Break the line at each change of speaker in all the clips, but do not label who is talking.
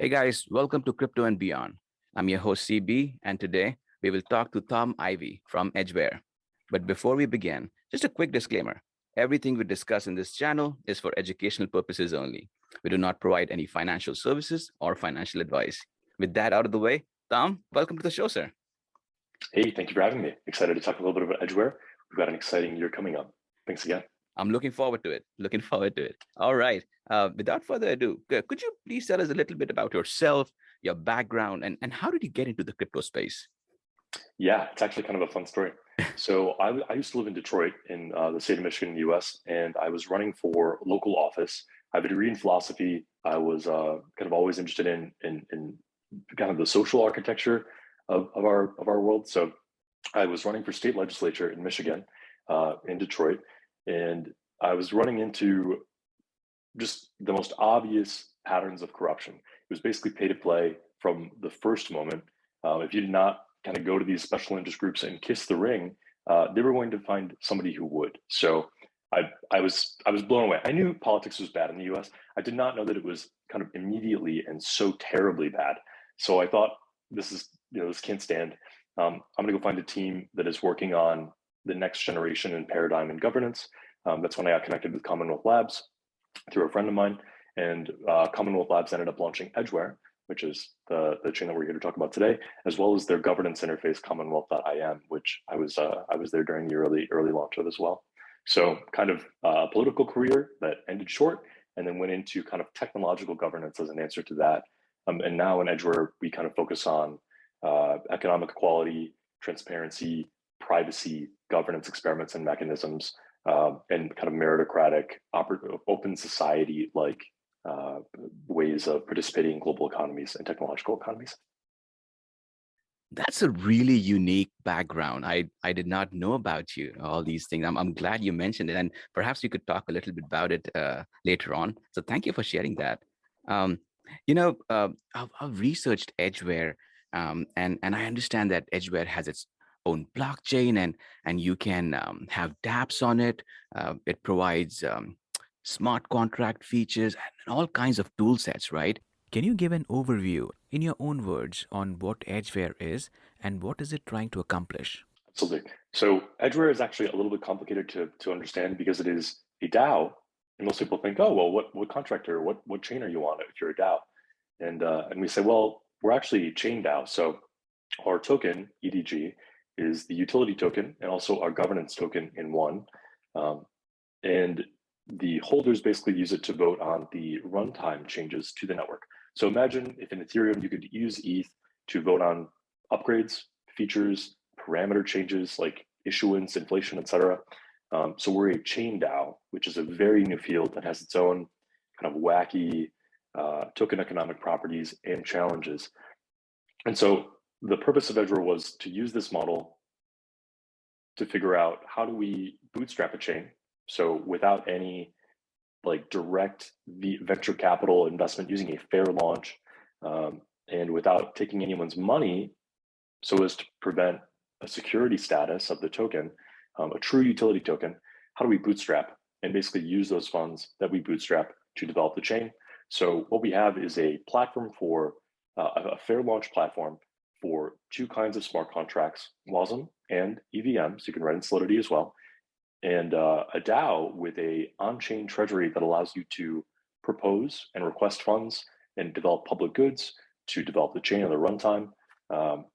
Hey guys, welcome to Crypto and Beyond. I'm your host CB, and today we will talk to Thom Ivy from Edgeware. But before we begin, just a quick disclaimer. Everything we discuss in this channel is for educational purposes only. We do not provide any financial services or financial advice. With that out of the way, Thom, welcome to the show, sir.
Hey, thank you for having me. Excited to talk a little bit about Edgeware. We've got an exciting year coming up. Thanks again.
I'm looking forward to it. Looking forward to it. All right. Without further ado, could you please tell us a little bit about yourself, your background, and how did you get into the crypto space?
Yeah, it's actually kind of a fun story. So I used to live in Detroit in the state of Michigan in the US, and I was running for local office. I have a degree in philosophy. I was kind of always interested in kind of the social architecture of our world. So I was running for state legislature in Michigan, in Detroit, and I was running into just the most obvious patterns of corruption. It was basically pay to play from the first moment. If you did not kind of go to these special interest groups and kiss the ring, they were going to find somebody who would. So I was blown away. I knew politics was bad in the U.S. I did not know that it was kind of immediately and so terribly bad. So I thought, this can't stand. I'm going to go find a team that is working on the next generation and paradigm in governance. That's when I got connected with Commonwealth Labs through a friend of mine, and Commonwealth Labs ended up launching Edgeware, which is the chain that we're here to talk about today, as well as their governance interface, Commonwealth.im, which I was there during the early launch of as well. So kind of a political career that ended short, and then went into kind of technological governance as an answer to that. And now in Edgeware, we kind of focus on economic equality, transparency, privacy, governance experiments and mechanisms, and kind of meritocratic, open society like ways of participating in global economies and technological economies.
That's a really unique background. I did not know about you, all these things. I'm glad you mentioned it. And perhaps you could talk a little bit about it later on. So thank you for sharing that. Um, I've researched Edgeware, and I understand that Edgeware has its own blockchain, and you can have dApps on it. It provides smart contract features and all kinds of tool sets, right? Can you give an overview in your own words on what Edgeware is and what is it trying to accomplish?
Absolutely. So Edgeware is actually a little bit complicated to understand because it is a DAO, and most people think, oh, well, what contractor, what chain are you on if you're a DAO? And we say, well, we're actually chain DAO. So our token EDG is the utility token and also our governance token in one. And the holders basically use it to vote on the runtime changes to the network. So imagine if in Ethereum, you could use ETH to vote on upgrades, features, parameter changes like issuance, inflation, etc. So we're a chain DAO, which is a very new field that has its own kind of wacky token economic properties and challenges. And so the purpose of Edgeware was to use this model to figure out, how do we bootstrap a chain? So without any like direct venture capital investment, using a fair launch, and without taking anyone's money, so as to prevent a security status of the token, a true utility token. How do we bootstrap and basically use those funds that we bootstrap to develop the chain? So what we have is a platform for a fair launch platform for two kinds of smart contracts, WASM and EVM, so you can write in Solidity as well, and a DAO with a on-chain treasury that allows you to propose and request funds and develop public goods to develop the chain on the runtime,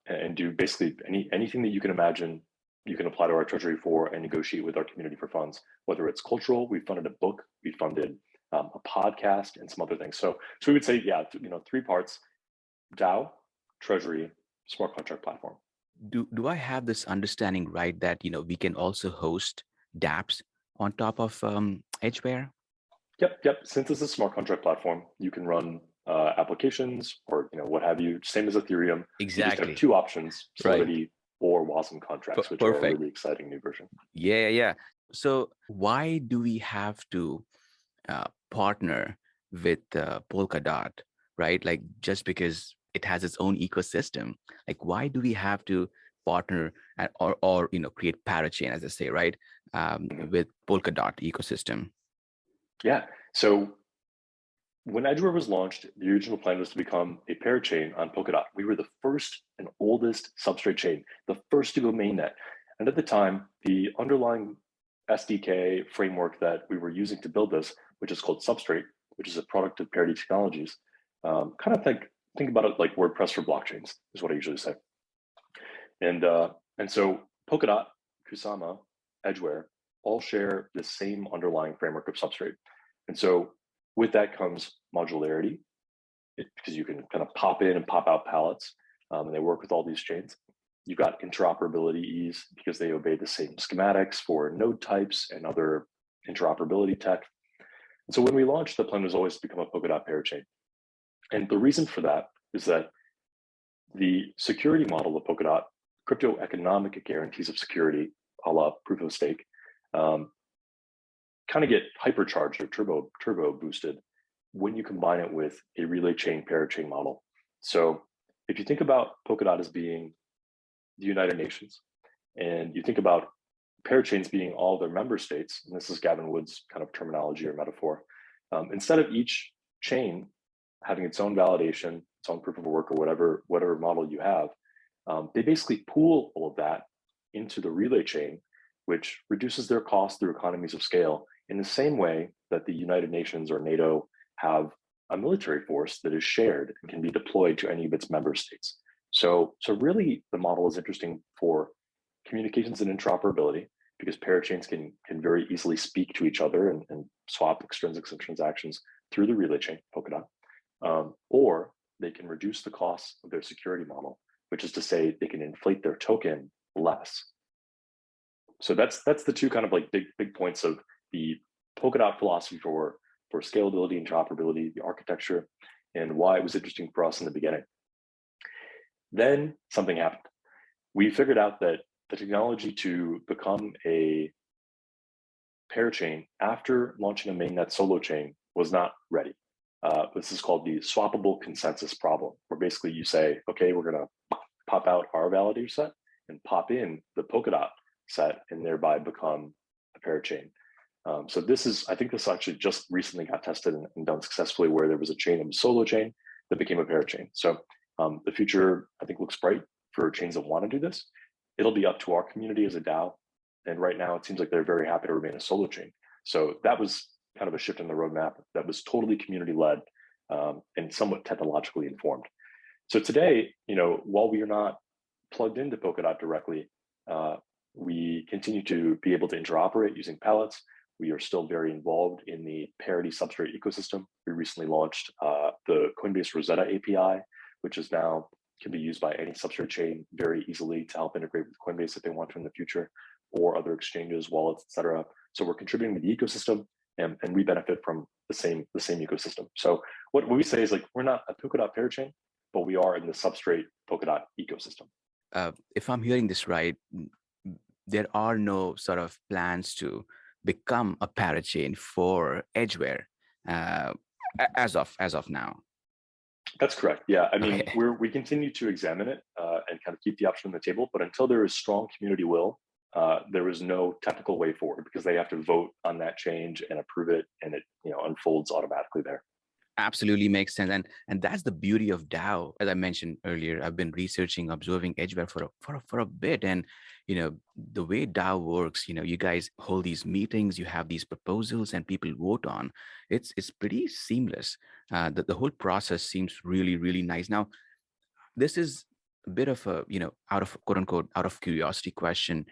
and do basically anything that you can imagine you can apply to our treasury for and negotiate with our community for funds, whether it's cultural. We funded a book, we funded a podcast, and some other things. So we would say, yeah, three parts: DAO, treasury, smart contract platform.
Do I have this understanding right that we can also host dApps on top of Edgeware?
Yep. Since it's a smart contract platform, you can run applications or what have you. Same as Ethereum.
Exactly.
You just have two options: Solidity
Right.
or WASM contracts, which are a really exciting new version.
Yeah. So why do we have to partner with Polkadot, right? Like, just because it has its own ecosystem, like why do we have to partner or create parachain, as I say, right, with Polkadot ecosystem?
Yeah. So when Edgeware was launched, the original plan was to become a parachain on Polkadot. We were the first and oldest substrate chain, the first to go mainnet. And at the time, the underlying SDK framework that we were using to build this, which is called Substrate, which is a product of Parity Technologies, kind of think about it like WordPress for blockchains, is what I usually say. And so Polkadot, Kusama, Edgeware all share the same underlying framework of Substrate. And so with that comes modularity, because you can kind of pop in and pop out palettes, and they work with all these chains. You've got interoperability ease because they obey the same schematics for node types and other interoperability tech. And so when we launched, the plan was always to become a Polkadot parachain. And the reason for that is that the security model of Polkadot, crypto economic guarantees of security, a la proof of stake, kind of get hypercharged or turbo boosted when you combine it with a relay chain parachain model. So if you think about Polkadot as being the United Nations, and you think about parachains being all their member states, and this is Gavin Wood's kind of terminology or metaphor, instead of each chain having its own validation, its own proof of work, or whatever model you have, they basically pool all of that into the relay chain, which reduces their cost through economies of scale in the same way that the United Nations or NATO have a military force that is shared and can be deployed to any of its member states. So really the model is interesting for communications and interoperability because parachains can very easily speak to each other and swap extrinsics and transactions through the relay chain, Polkadot, or they can reduce the costs of their security model, which is to say they can inflate their token less. So that's the two kind of like big points of the Polkadot philosophy for scalability, interoperability, the architecture, and why it was interesting for us in the beginning. Then something happened. We figured out that the technology to become a parachain after launching a mainnet solo chain was not ready. This is called the swappable consensus problem, where basically you say, okay, we're going to pop out our validator set and pop in the Polkadot set and thereby become a parachain. So I think this actually just recently got tested and done successfully, where there was a chain of a solo chain that became a parachain. So the future, I think, looks bright for chains that want to do this. It'll be up to our community as a DAO. And right now, it seems like they're very happy to remain a solo chain. So that was kind of a shift in the roadmap that was totally community-led and somewhat technologically informed. So today, while we are not plugged into Polkadot directly, we continue to be able to interoperate using pellets. We are still very involved in the Parity substrate ecosystem. We recently launched the Coinbase Rosetta API, which is now can be used by any substrate chain very easily to help integrate with Coinbase if they want to in the future, or other exchanges, wallets, etc. So we're contributing to the ecosystem, and we benefit from the same ecosystem. So what we say is, like, we're not a Polkadot parachain, but we are in the substrate Polkadot ecosystem.
If I'm hearing this right, there are no sort of plans to become a parachain for Edgeware as of now.
That's correct. Yeah, I mean,
Okay.
we continue to examine it and kind of keep the option on the table, but until there is strong community will, there is no technical way forward, because they have to vote on that change and approve it, and it unfolds automatically there.
Absolutely makes sense, and that's the beauty of DAO. As I mentioned earlier, I've been researching, observing Edgeware for a bit, and the way DAO works. You guys hold these meetings, you have these proposals, and people vote on. It's pretty seamless. The whole process seems really nice. Now, this is a bit of a out of quote unquote out of curiosity question.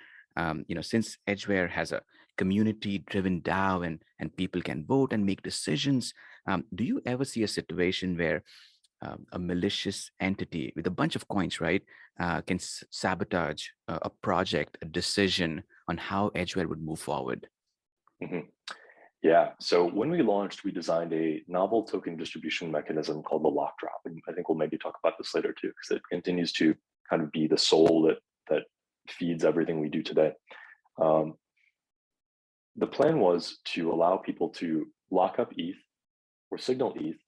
Since Edgeware has a community-driven DAO and people can vote and make decisions, do you ever see a situation where a malicious entity with a bunch of coins, right, can sabotage a project, a decision on how Edgeware would move forward?
Mm-hmm. Yeah, so when we launched, we designed a novel token distribution mechanism called the lock drop. And I think we'll maybe talk about this later too, because it continues to kind of be the soul that feeds everything we do today. The plan was to allow people to lock up ETH or signal ETH.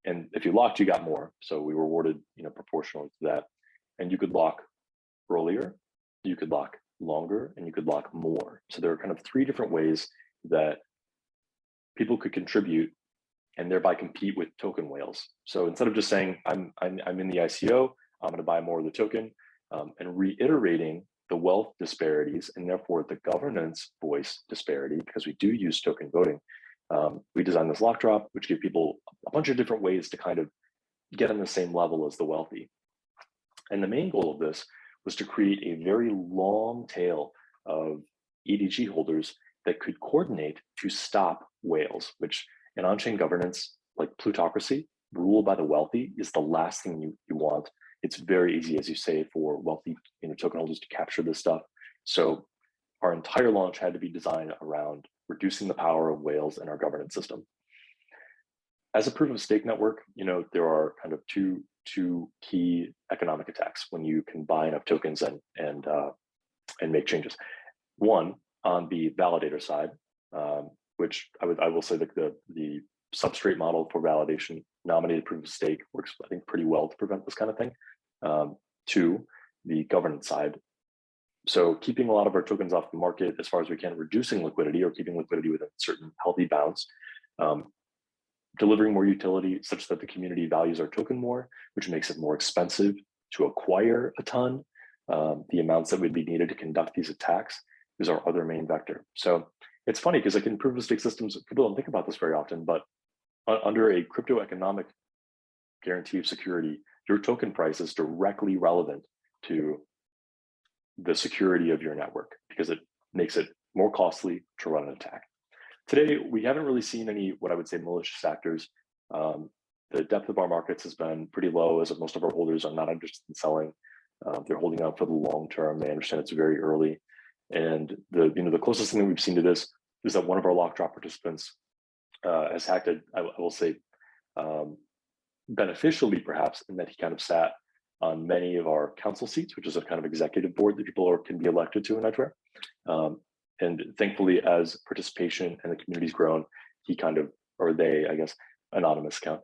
And if you locked, you got more. So we rewarded, proportionally to that. And you could lock earlier, you could lock longer, and you could lock more. So there are kind of three different ways that people could contribute and thereby compete with token whales. So instead of just saying, I'm in the ICO, I'm going to buy more of the token, and reiterating the wealth disparities and therefore the governance voice disparity, because we do use token voting, we designed this lock drop, which gave people a bunch of different ways to kind of get on the same level as the wealthy. And the main goal of this was to create a very long tail of EDG holders that could coordinate to stop whales, which in on-chain governance, like plutocracy, rule by the wealthy is the last thing you want. It's very easy, as you say, for wealthy token holders to capture this stuff. So our entire launch had to be designed around reducing the power of whales in our governance system. As a proof of stake network, there are kind of two key economic attacks when you can buy enough tokens and make changes. One, on the validator side, which I will say that the substrate model for validation, nominated proof of stake, works, I think, pretty well to prevent this kind of thing. Two, the governance side. So keeping a lot of our tokens off the market as far as we can, reducing liquidity or keeping liquidity within certain healthy bounds, delivering more utility such that the community values our token more, which makes it more expensive to acquire a ton. The amounts that would be needed to conduct these attacks is our other main vector. So it's funny because like in proof of stake systems, people don't think about this very often, but under a crypto economic guarantee of security, your token price is directly relevant to the security of your network because it makes it more costly to run an attack. Today, we haven't really seen any, what I would say, malicious actors. The depth of our markets has been pretty low, as most of our holders are not interested in selling. They're holding out for the long term. They understand it's very early. And the closest thing that we've seen to this is that one of our lock drop participants has hacked it, I will say, beneficially perhaps, in that he kind of sat on many of our council seats, which is a kind of executive board that people can be elected to in Edgware. And thankfully, as participation and the community's grown, he kind of, or they, I guess, anonymous account,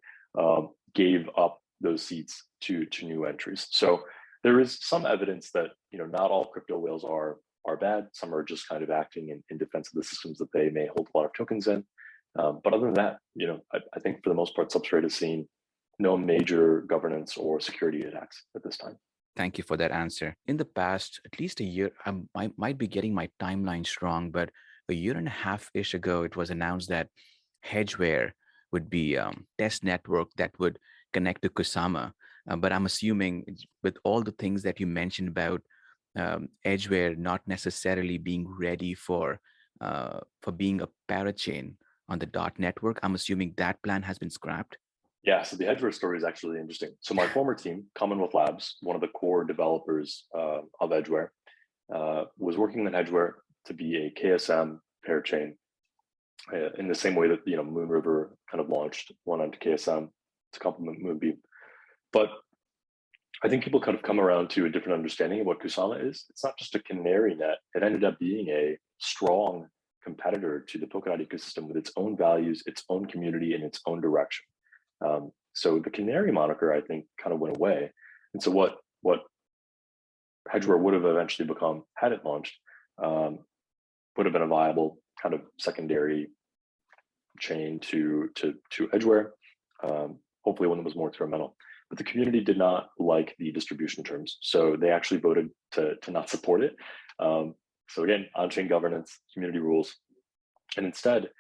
gave up those seats to new entries. So there is some evidence that not all crypto whales are bad. Some are just kind of acting in defense of the systems that they may hold a lot of tokens in. But other than that, I think for the most part, Substrate has seen no major governance or security attacks at this time.
Thank you for that answer. In the past, at least a year, I might be getting my timelines wrong, but a year and a half-ish ago, it was announced that Hedgeware would be a test network that would connect to Kusama. But I'm assuming with all the things that you mentioned about Edgeware not necessarily being ready for being a parachain on the DOT network, I'm assuming that plan has been scrapped.
Yeah, so the Hedgeware story is actually interesting. So my former team, Commonwealth Labs, one of the core developers of Edgeware, was working on Hedgeware to be a KSM parachain in the same way that Moon River kind of launched one onto KSM to complement Moonbeam. But I think people kind of come around to a different understanding of what Kusama is. It's not just a canary net. It ended up being a strong competitor to the Polkadot ecosystem with its own values, its own community, and its own direction. So the canary moniker, I think, kind of went away. And so what Hedgeware would have eventually become had it launched would have been a viable kind of secondary chain to Edgeware, hopefully one that was more experimental. But the community did not like the distribution terms, so they actually voted to not support it. So again, on-chain governance, community rules, and instead,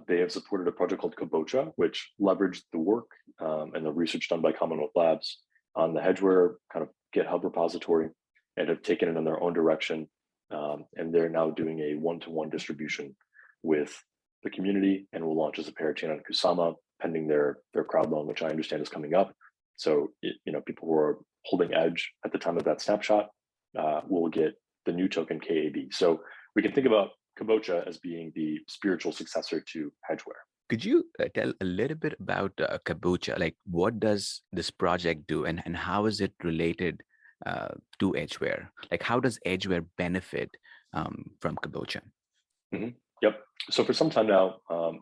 they have supported a project called Kabocha, which leveraged the work and the research done by Commonwealth Labs on the Hedgeware kind of GitHub repository and have taken it in their own direction. And they're now doing a one-to-one distribution with the community and will launch as a parachain on Kusama pending their crowd loan, which I understand is coming up. So, people who are holding Edge at the time of that snapshot will get the new token KAB. So we can think about Kabocha as being the spiritual successor to Hedgeware.
Could you tell a little bit about Kabocha? Like, what does this project do, and how is it related to Edgeware? Like, how does Edgeware benefit from Kabocha?
Mm-hmm. Yep. So for some time now,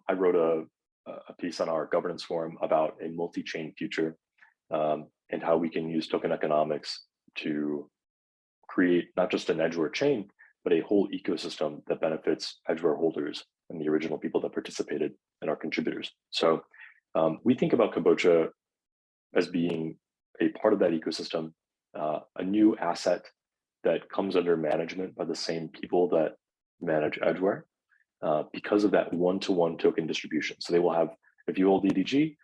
I wrote a piece on our governance forum about a multi-chain future and how we can use token economics to create not just an Edgeware chain, but a whole ecosystem that benefits Edgeware holders and the original people that participated and our contributors. So We think about Kabocha as being a part of that ecosystem, a new asset that comes under management by the same people that manage Edgeware, because of that one-to-one token distribution. So they will have, if you hold EDG,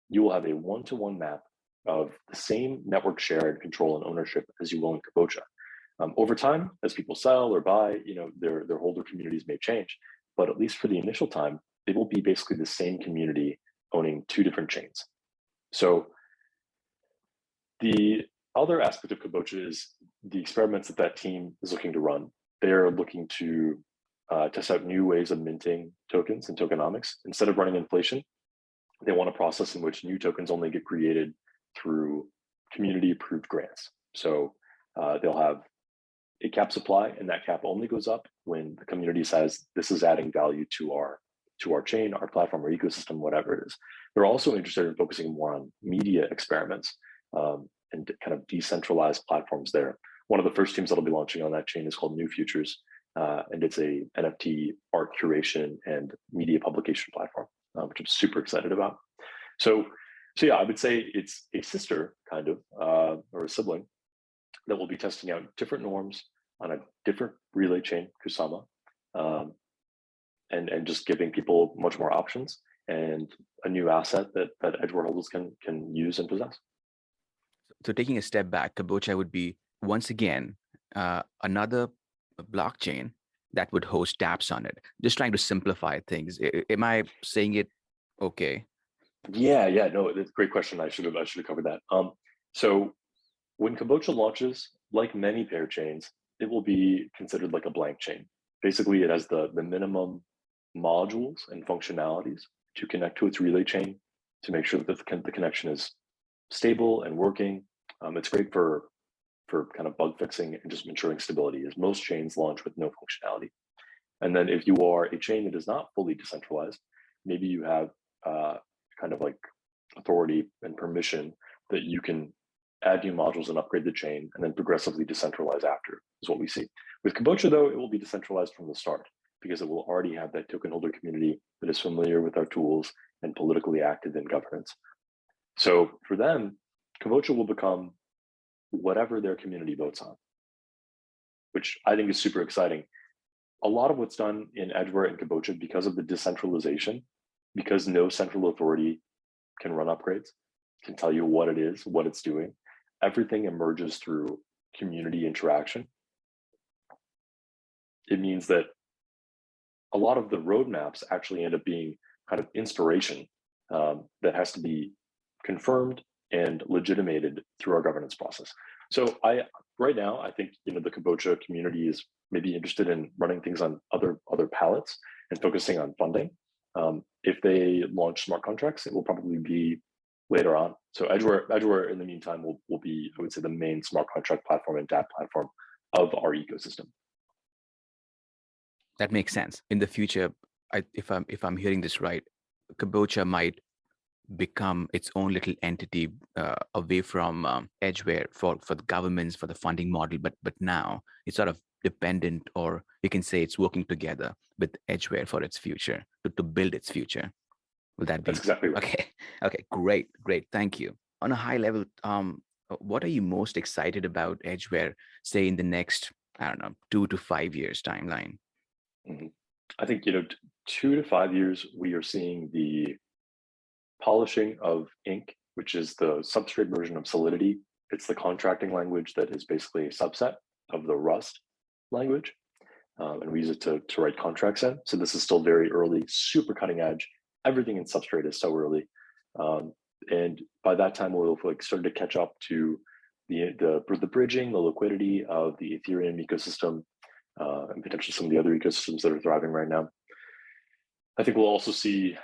you will have a one-to-one map of the same network share and control and ownership as you will in Kabocha. Over time, as people sell or buy, their holder communities may change, but at least for the initial time, it will be basically the same community owning two different chains. So the other aspect of Kabocha is the experiments that team is looking to run. They're looking to test out new ways of minting tokens and tokenomics. Instead of running inflation, they want a process in which new tokens only get created through community-approved grants. So they'll have a cap supply, and that cap only goes up when the community says this is adding value to our chain, our platform, our ecosystem, whatever it is. They're also interested in focusing more on media experiments and kind of decentralized platforms there. One of the first teams that'll be launching on that chain is called New Futures, and it's a NFT art curation and media publication platform, which I'm super excited about. So yeah, I would say it's a sister kind of, or a sibling, that will be testing out different norms on a different relay chain, Kusama, and just giving people much more options and a new asset that Edgeware holders can use and possess.
So taking a step back, Kabocha would be once again another blockchain that would host dApps on it. Just trying to simplify things. Am I saying it okay?
Yeah, no, it's a great question. I should have covered that. So when Kabocha launches, like many pair chains, it will be considered like a blank chain. Basically, it has the minimum modules and functionalities to connect to its relay chain to make sure that the connection is stable and working. It's great for kind of bug fixing and just ensuring stability, as most chains launch with no functionality. And then if you are a chain that is not fully decentralized, maybe you have kind of like authority and permission that you can add new modules and upgrade the chain and then progressively decentralize after, is what we see. With Kabocha, though, it will be decentralized from the start because it will already have that token holder community that is familiar with our tools and politically active in governance. So for them, Kabocha will become whatever their community votes on, which I think is super exciting. A lot of what's done in Edgware and Kabocha, because of the decentralization, because no central authority can run upgrades, can tell you what it is, what it's doing, everything emerges through community interaction. It means that a lot of the roadmaps actually end up being kind of inspiration that has to be confirmed and legitimated through our governance process. So right now, I think the Kabocha community is maybe interested in running things on other palettes and focusing on funding. If they launch smart contracts, it will probably be later on. So Edgeware in the meantime will be, I would say, the main smart contract platform and dApp platform of our ecosystem.
That makes sense. In the future, if I'm hearing this right, Kabocha might become its own little entity away from Edgeware for the governments, for the funding model, but now it's sort of dependent, or you can say it's working together with Edgeware for its future, to build its future. Will that be?
That's exactly right.
Okay, great. Thank you. On a high level, what are you most excited about Edgeware, say in the next, 2 to 5 years timeline?
Mm-hmm. I think, 2 to 5 years, we are seeing the polishing of Ink, which is the substrate version of Solidity. It's the contracting language that is basically a subset of the Rust language. And we use it to write contracts in. So this is still very early, super cutting edge. Everything in Substrate is so early. And by that time, we'll start to catch up to the bridging, the liquidity of the Ethereum ecosystem, and potentially some of the other ecosystems that are thriving right now. I think we'll also see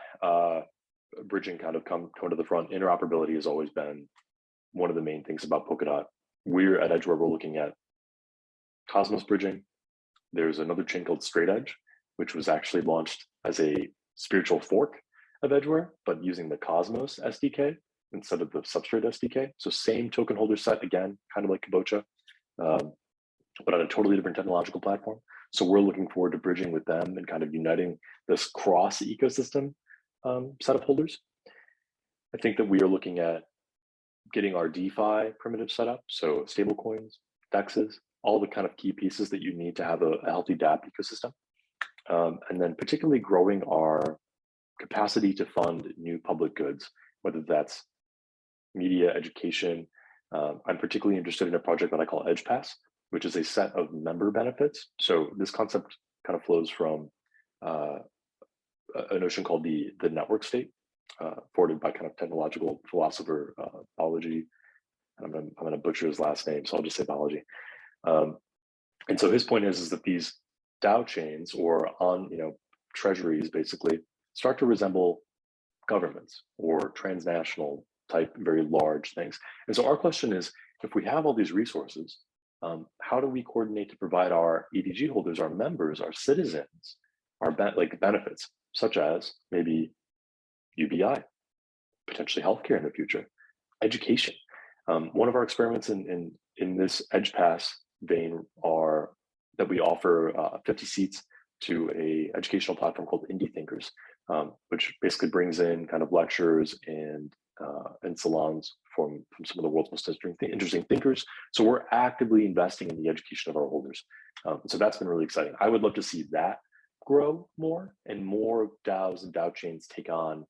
bridging kind of come to the front. Interoperability has always been one of the main things about Polkadot. We're at Edgeware, we're looking at Cosmos bridging. There's another chain called Straight Edge, which was actually launched as a spiritual fork of Edgeware, but using the Cosmos SDK instead of the Substrate SDK. So same token holder set, again, kind of like Kabocha, but on a totally different technological platform. So we're looking forward to bridging with them and kind of uniting this cross ecosystem set of holders. I think that we are looking at getting our DeFi primitive set up. So stablecoins, DEXs, all the kind of key pieces that you need to have a healthy dApp ecosystem. And then particularly growing our capacity to fund new public goods, whether that's media, education. I'm particularly interested in a project that I call EdgePass, which is a set of member benefits. So this concept kind of flows from a notion called the network state, forwarded by kind of technological philosopher Balaji. I'm gonna butcher his last name, so I'll just say Balaji. And so his point is that these DAO chains or on treasuries basically start to resemble governments or transnational type very large things. And so our question is, if we have all these resources, how do we coordinate to provide our EDG holders, our members, our citizens, our benefits, such as maybe UBI, potentially healthcare in the future, education. One of our experiments in this EdgePass vein are that we offer 50 seats to a educational platform called Indie Thinkers, which basically brings in kind of lectures and salons from some of the world's most interesting thinkers. So we're actively investing in the education of our holders. So that's been really exciting. I would love to see that grow more and more DAOs and DAO chains take on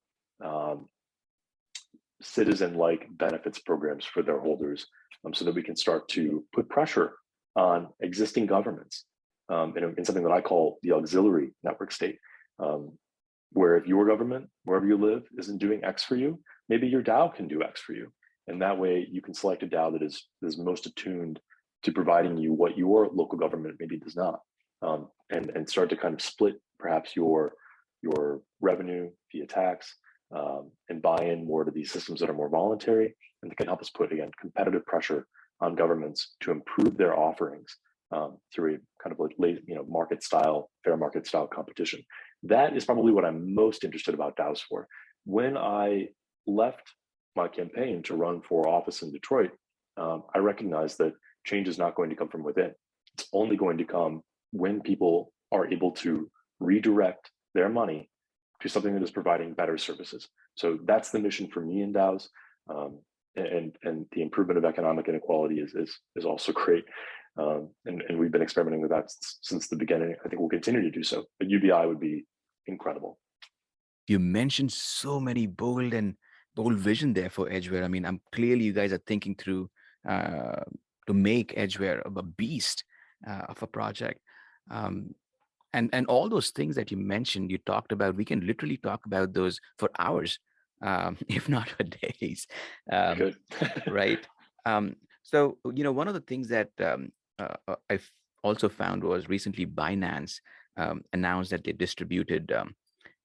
citizen-like benefits programs for their holders, so that we can start to put pressure on existing governments in something that I call the auxiliary network state, where if your government, wherever you live, isn't doing X for you, maybe your DAO can do X for you. And that way you can select a DAO that is most attuned to providing you what your local government maybe does not, and start to kind of split perhaps your revenue via tax, and buy in more to these systems that are more voluntary and that can help us put, again, competitive pressure on governments to improve their offerings through a kind of like market style, fair market style competition. That is probably what I'm most interested about DAOs for. When I left my campaign to run for office in Detroit, I recognized that change is not going to come from within. It's only going to come when people are able to redirect their money to something that is providing better services. So that's the mission for me in DAOs, and the improvement of economic inequality is also great. And we've been experimenting with that since the beginning. I think we'll continue to do so, but UBI would be incredible.
You mentioned so many bold vision there for Edgeware. I mean, I'm clearly you guys are thinking through to make Edgeware a beast of a project. And all those things that you mentioned, you talked about, we can literally talk about those for hours, if not for days.
Good.
Right. So, one of the things that I've also found was recently Binance announced that they distributed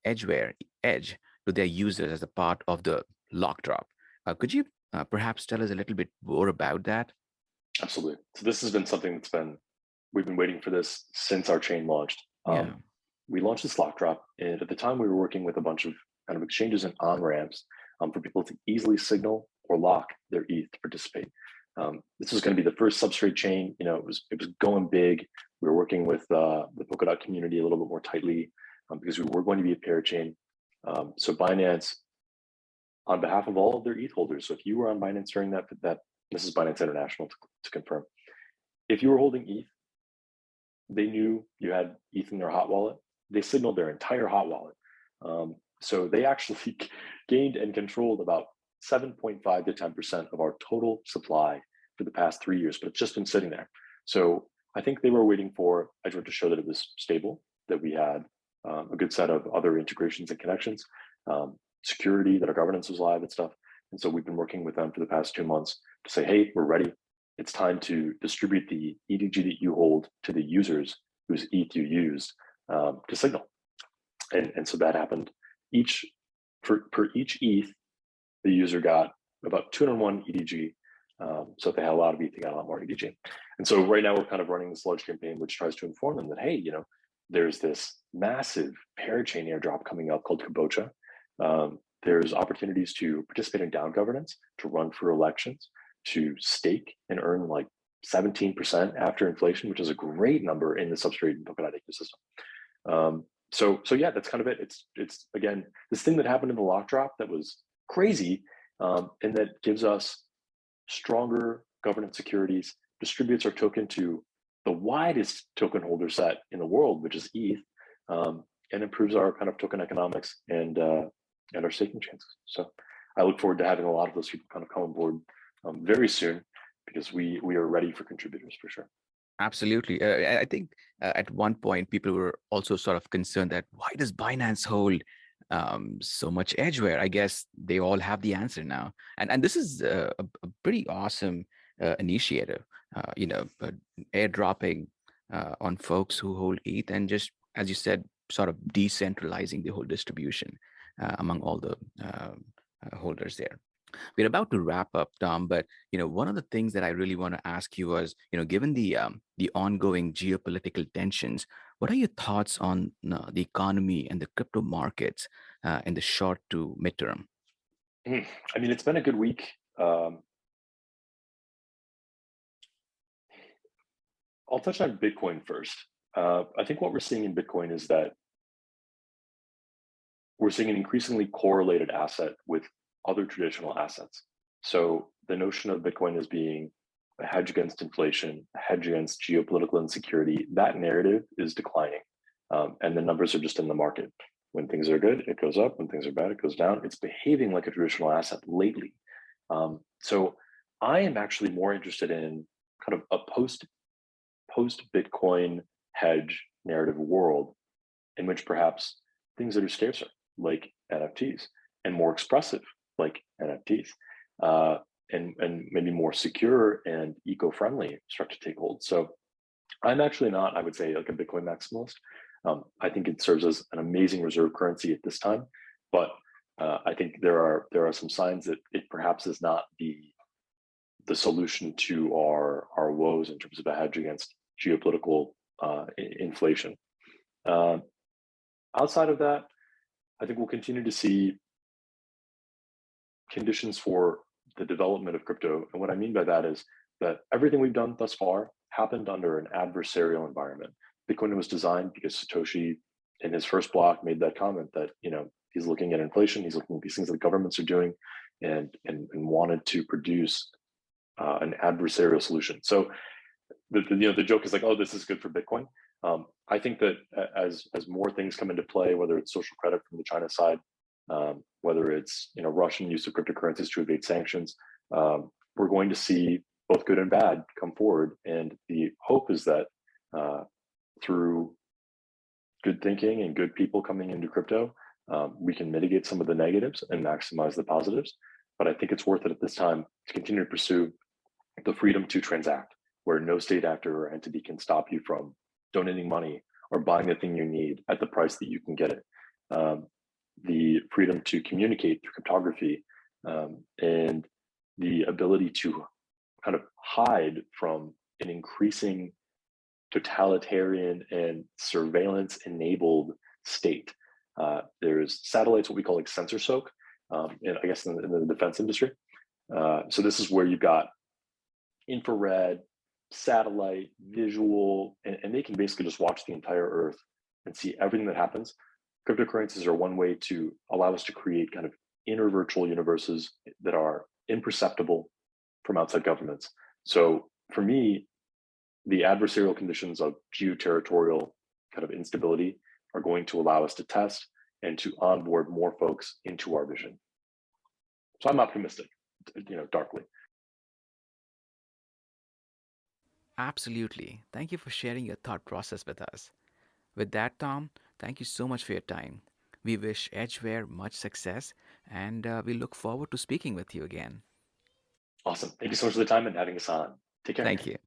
Edgeware, Edge, to their users as a part of the lock drop. Could you perhaps tell us a little bit more about that?
Absolutely. So this has been something we've been waiting for this since our chain launched.
Yeah.
We launched this lock drop, and at the time we were working with a bunch of kind of exchanges and on-ramps for people to easily signal or lock their ETH to participate. This was going to be the first substrate chain. It was going big. We were working with the Polkadot community a little bit more tightly because we were going to be a pair chain. So Binance, on behalf of all of their ETH holders, so if you were on Binance during that this is Binance International to confirm, if you were holding ETH, they knew you had ETH in their hot wallet. They signaled their entire hot wallet. So they actually gained and controlled about 7.5 to 10% of our total supply for the past 3 years, but it's just been sitting there. So I think they were waiting for Edgeware to show that it was stable, that we had a good set of other integrations and connections, security, that our governance was live and stuff. And so we've been working with them for the past 2 months to say, hey, we're ready. It's time to distribute the EDG that you hold to the users whose ETH you used to signal. And so that happened. Per each ETH, the user got about 201 EDG. So if they had a lot of ETH, they got a lot more EDG. And so right now we're kind of running this large campaign, which tries to inform them that, hey, there's this massive parachain airdrop coming up called Kabocha. There's opportunities to participate in down governance, to run for elections, to stake and earn like 17% after inflation, which is a great number in the substrate and Polkadot ecosystem. So yeah, that's kind of it. It's again, this thing that happened in the lock drop that was crazy, and that gives us stronger governance securities, distributes our token to the widest token holder set in the world, which is ETH, and improves our kind of token economics and our staking chances. So I look forward to having a lot of those people kind of come on board very soon, because we are ready for contributors for sure.
Absolutely. I think at one point people were also sort of concerned that why does Binance hold so much Edgeware? I guess they all have the answer now, and this is a pretty awesome initiative. Airdropping on folks who hold ETH, and just as you said, sort of decentralizing the whole distribution among all the holders there. We're about to wrap up, Tom, but one of the things that I really want to ask you was, given the ongoing geopolitical tensions, what are your thoughts on the economy and the crypto markets in the short to midterm?
I mean, it's been a good week. I'll touch on Bitcoin first. I think what we're seeing in Bitcoin is that we're seeing an increasingly correlated asset with other traditional assets. So the notion of Bitcoin as being a hedge against inflation, a hedge against geopolitical insecurity, that narrative is declining. And the numbers are just in the market. When things are good, it goes up. When things are bad, it goes down. It's behaving like a traditional asset lately. So I am actually more interested in kind of a post Bitcoin hedge narrative world in which perhaps things that are scarcer, like NFTs, and more expressive, like NFTs, and maybe more secure and eco-friendly start to take hold. So I'm actually not, I would say, like a Bitcoin maximalist. I think it serves as an amazing reserve currency at this time, but I think there are some signs that it perhaps is not the solution to our woes in terms of a hedge against geopolitical inflation. Outside of that, I think we'll continue to see conditions for the development of crypto. And what I mean by that is that everything we've done thus far happened under an adversarial environment. Bitcoin was designed because Satoshi, in his first block, made that comment that he's looking at inflation, he's looking at these things that governments are doing, and wanted to produce an adversarial solution. So the joke is like, oh, this is good for Bitcoin. I think that as more things come into play, whether it's social credit from the China side, whether it's Russian use of cryptocurrencies to evade sanctions, we're going to see both good and bad come forward. And the hope is that through good thinking and good people coming into crypto, we can mitigate some of the negatives and maximize the positives. But I think it's worth it at this time to continue to pursue the freedom to transact, where no state actor or entity can stop you from donating money or buying the thing you need at the price that you can get it. The freedom to communicate through cryptography, and the ability to kind of hide from an increasing totalitarian and surveillance enabled state. There's satellites, what we call like sensor soak, and I guess in the defense industry. So this is where you've got infrared, satellite, visual, and they can basically just watch the entire Earth and see everything that happens. Cryptocurrencies are one way to allow us to create kind of inner virtual universes that are imperceptible from outside governments. So for me, the adversarial conditions of geoterritorial kind of instability are going to allow us to test and to onboard more folks into our vision. So I'm optimistic, darkly.
Absolutely. Thank you for sharing your thought process with us. With that, Tom, thank you so much for your time. We wish Edgeware much success, and we look forward to speaking with you again.
Awesome. Thank you so much for the time and having us on. Take care.
Thank you.